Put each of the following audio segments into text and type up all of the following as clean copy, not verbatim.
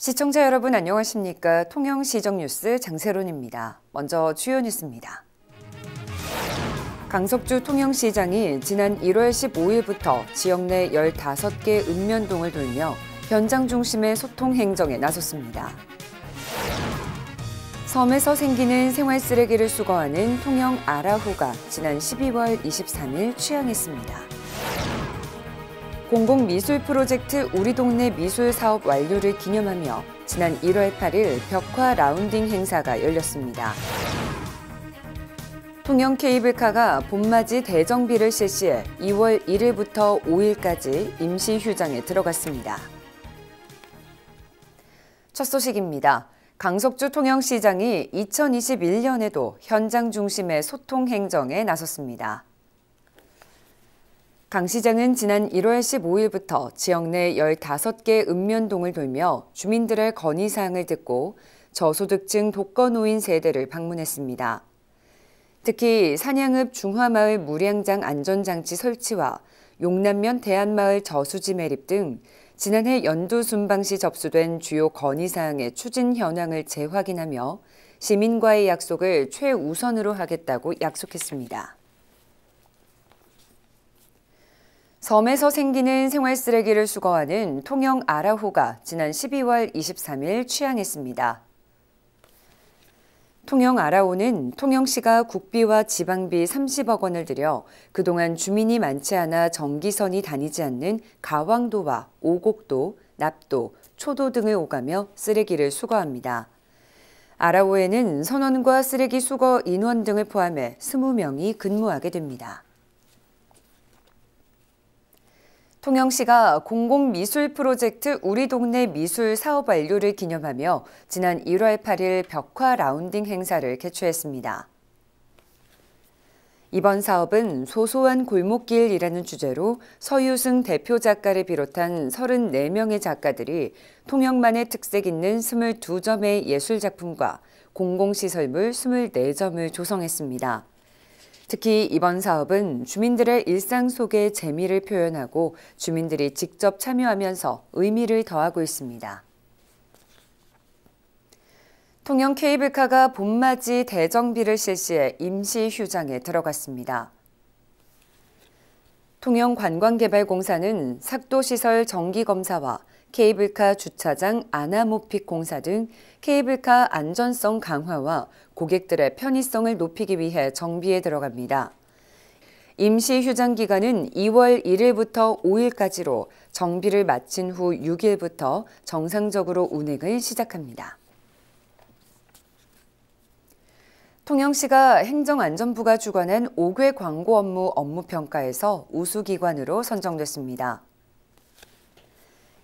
시청자 여러분 안녕하십니까? 통영시정뉴스 장세론입니다. 먼저 주요 뉴스입니다. 강석주 통영시장이 지난 1월 15일부터 지역 내 15개 읍면동을 돌며 현장 중심의 소통 행정에 나섰습니다. 섬에서 생기는 생활 쓰레기를 수거하는 통영 아라호가 지난 12월 23일 취항했습니다. 공공미술 프로젝트 우리 동네 미술 사업 완료를 기념하며 지난 1월 8일 벽화 라운딩 행사가 열렸습니다. 통영 케이블카가 봄맞이 대정비를 실시해 2월 1일부터 5일까지 임시 휴장에 들어갔습니다. 첫 소식입니다. 강석주 통영시장이 2021년에도 현장 중심의 소통 행정에 나섰습니다. 강 시장은 지난 1월 15일부터 지역 내 15개 읍면동을 돌며 주민들의 건의사항을 듣고 저소득층 독거노인 세대를 방문했습니다. 특히 산양읍 중화마을 무량장 안전장치 설치와 용남면 대안마을 저수지 매립 등 지난해 연두 순방 시 접수된 주요 건의사항의 추진 현황을 재확인하며 시민과의 약속을 최우선으로 하겠다고 약속했습니다. 섬에서 생기는 생활 쓰레기를 수거하는 통영 아라호가 지난 12월 23일 취항했습니다. 통영 아라호는 통영시가 국비와 지방비 30억 원을 들여 그동안 주민이 많지 않아 전기선이 다니지 않는 가왕도와 오곡도, 납도, 초도 등을 오가며 쓰레기를 수거합니다. 아라호에는 선원과 쓰레기 수거 인원 등을 포함해 20명이 근무하게 됩니다. 통영시가 공공미술 프로젝트 우리 동네 미술 사업 완료를 기념하며 지난 1월 8일 벽화 라운딩 행사를 개최했습니다. 이번 사업은 소소한 골목길이라는 주제로 서유승 대표 작가를 비롯한 34명의 작가들이 통영만의 특색 있는 22점의 예술작품과 공공시설물 24점을 조성했습니다. 특히 이번 사업은 주민들의 일상 속의 재미를 표현하고 주민들이 직접 참여하면서 의미를 더하고 있습니다. 통영 케이블카가 봄맞이 대정비를 실시해 임시 휴장에 들어갔습니다. 통영관광개발공사는 삭도시설 정기검사와 케이블카 주차장 아나모픽 공사 등 케이블카 안전성 강화와 고객들의 편의성을 높이기 위해 정비에 들어갑니다. 임시 휴장 기간은 2월 1일부터 5일까지로 정비를 마친 후 6일부터 정상적으로 운행을 시작합니다. 통영시가 행정안전부가 주관한 5개 광고 업무 평가에서 우수기관으로 선정됐습니다.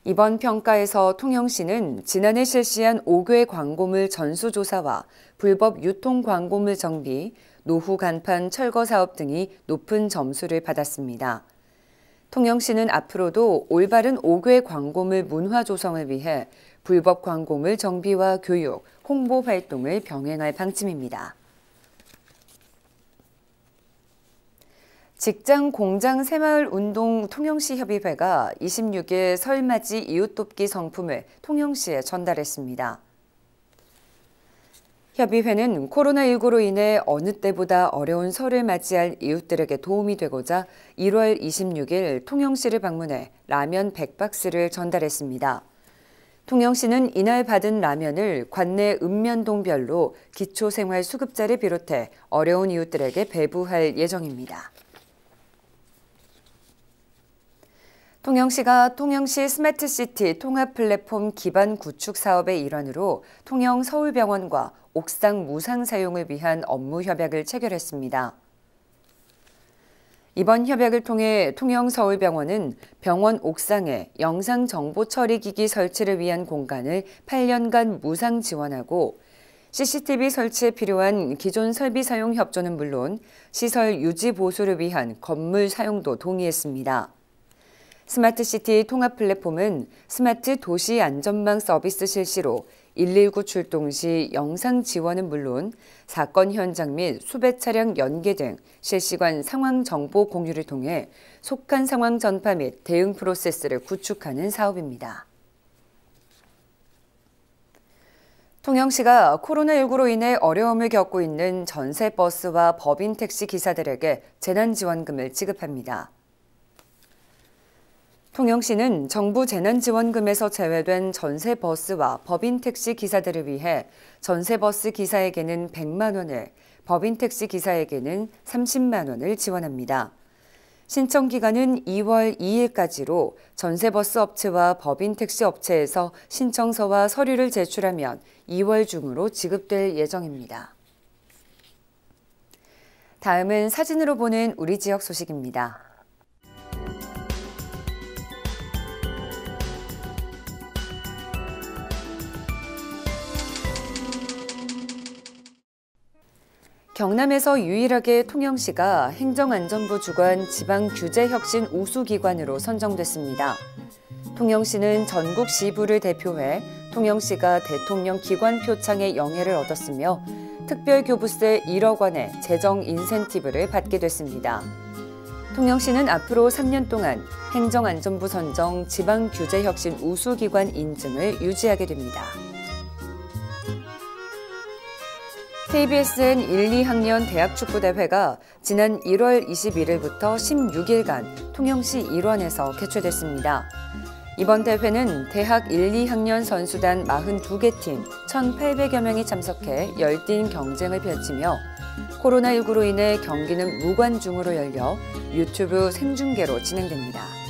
이번 평가에서 통영시는 지난해 실시한 5개 광고물 전수조사와 불법 유통 광고물 정비, 노후 간판 철거 사업 등이 높은 점수를 받았습니다. 통영시는 앞으로도 올바른 5개 광고물 문화 조성을 위해 불법 광고물 정비와 교육, 홍보 활동을 병행할 방침입니다. 직장 공장 새마을 운동 통영시 협의회가 26일 설맞이 이웃돕기 성품을 통영시에 전달했습니다. 협의회는 코로나19로 인해 어느 때보다 어려운 설을 맞이할 이웃들에게 도움이 되고자 1월 26일 통영시를 방문해 라면 100박스를 전달했습니다. 통영시는 이날 받은 라면을 관내 읍면동별로 기초생활수급자를 비롯해 어려운 이웃들에게 배부할 예정입니다. 통영시가 통영시 스마트시티 통합플랫폼 기반 구축 사업의 일환으로 통영서울병원과 옥상 무상 사용을 위한 업무 협약을 체결했습니다. 이번 협약을 통해 통영서울병원은 병원 옥상에 영상정보처리기기 설치를 위한 공간을 8년간 무상 지원하고 CCTV 설치에 필요한 기존 설비 사용 협조는 물론 시설 유지 보수를 위한 건물 사용도 동의했습니다. 스마트시티 통합 플랫폼은 스마트 도시 안전망 서비스 실시로 119 출동 시 영상 지원은 물론 사건 현장 및 수배 차량 연계 등 실시간 상황 정보 공유를 통해 속한 상황 전파 및 대응 프로세스를 구축하는 사업입니다. 통영시가 코로나19로 인해 어려움을 겪고 있는 전세버스와 법인택시 기사들에게 재난지원금을 지급합니다. 통영시는 정부 재난지원금에서 제외된 전세버스와 법인택시 기사들을 위해 전세버스 기사에게는 100만 원을, 법인택시 기사에게는 30만 원을 지원합니다. 신청 기간은 2월 2일까지로 전세버스 업체와 법인택시 업체에서 신청서와 서류를 제출하면 2월 중으로 지급될 예정입니다. 다음은 사진으로 보는 우리 지역 소식입니다. 경남에서 유일하게 통영시가 행정안전부 주관 지방규제혁신 우수기관으로 선정됐습니다. 통영시는 전국 시부를 대표해 통영시가 대통령 기관 표창의 영예를 얻었으며 특별교부세 1억 원의 재정 인센티브를 받게 됐습니다. 통영시는 앞으로 3년 동안 행정안전부 선정 지방규제혁신 우수기관 인증을 유지하게 됩니다. KBSN 1, 2학년 대학축구대회가 지난 1월 21일부터 16일간 통영시 일원에서 개최됐습니다. 이번 대회는 대학 1, 2학년 선수단 42개 팀 1,800여 명이 참석해 열띤 경쟁을 펼치며 코로나19로 인해 경기는 무관중으로 열려 유튜브 생중계로 진행됩니다.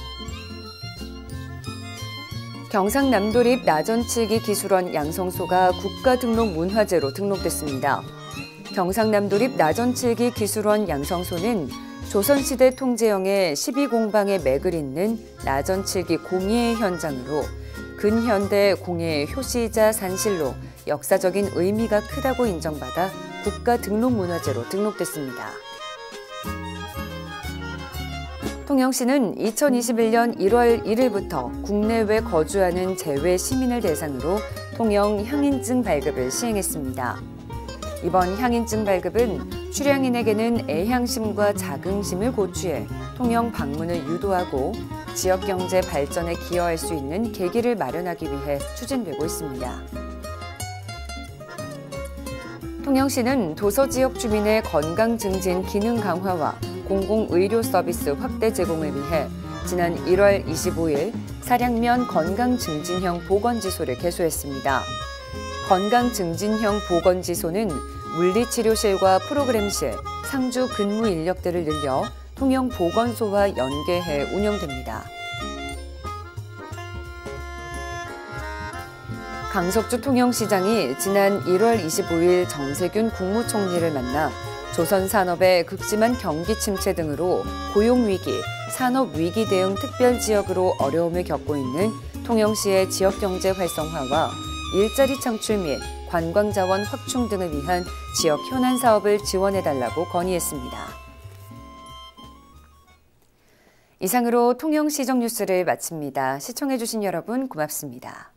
경상남도립 나전칠기 기술원 양성소가 국가등록문화재로 등록됐습니다. 경상남도립 나전칠기 기술원 양성소는 조선시대 통제영의 12공방에 맥을 잇는 나전칠기 공예의 현장으로 근현대 공예의 효시이자 산실로 역사적인 의미가 크다고 인정받아 국가등록문화재로 등록됐습니다. 통영시는 2021년 1월 1일부터 국내외 거주하는 재외 시민을 대상으로 통영 향인증 발급을 시행했습니다. 이번 향인증 발급은 출향인에게는 애향심과 자긍심을 고취해 통영 방문을 유도하고 지역 경제 발전에 기여할 수 있는 계기를 마련하기 위해 추진되고 있습니다. 통영시는 도서 지역 주민의 건강 증진 기능 강화와 공공의료 서비스 확대 제공을 위해 지난 1월 25일 사량면 건강증진형 보건지소를 개소했습니다. 건강증진형 보건지소는 물리치료실과 프로그램실, 상주 근무 인력들을 늘려 통영 보건소와 연계해 운영됩니다. 강석주 통영시장이 지난 1월 25일 정세균 국무총리를 만나 조선 산업의 극심한 경기 침체 등으로 고용위기, 산업위기 대응 특별지역으로 어려움을 겪고 있는 통영시의 지역경제 활성화와 일자리 창출 및 관광자원 확충 등을 위한 지역 현안 사업을 지원해달라고 건의했습니다. 이상으로 통영시정 뉴스를 마칩니다. 시청해주신 여러분 고맙습니다.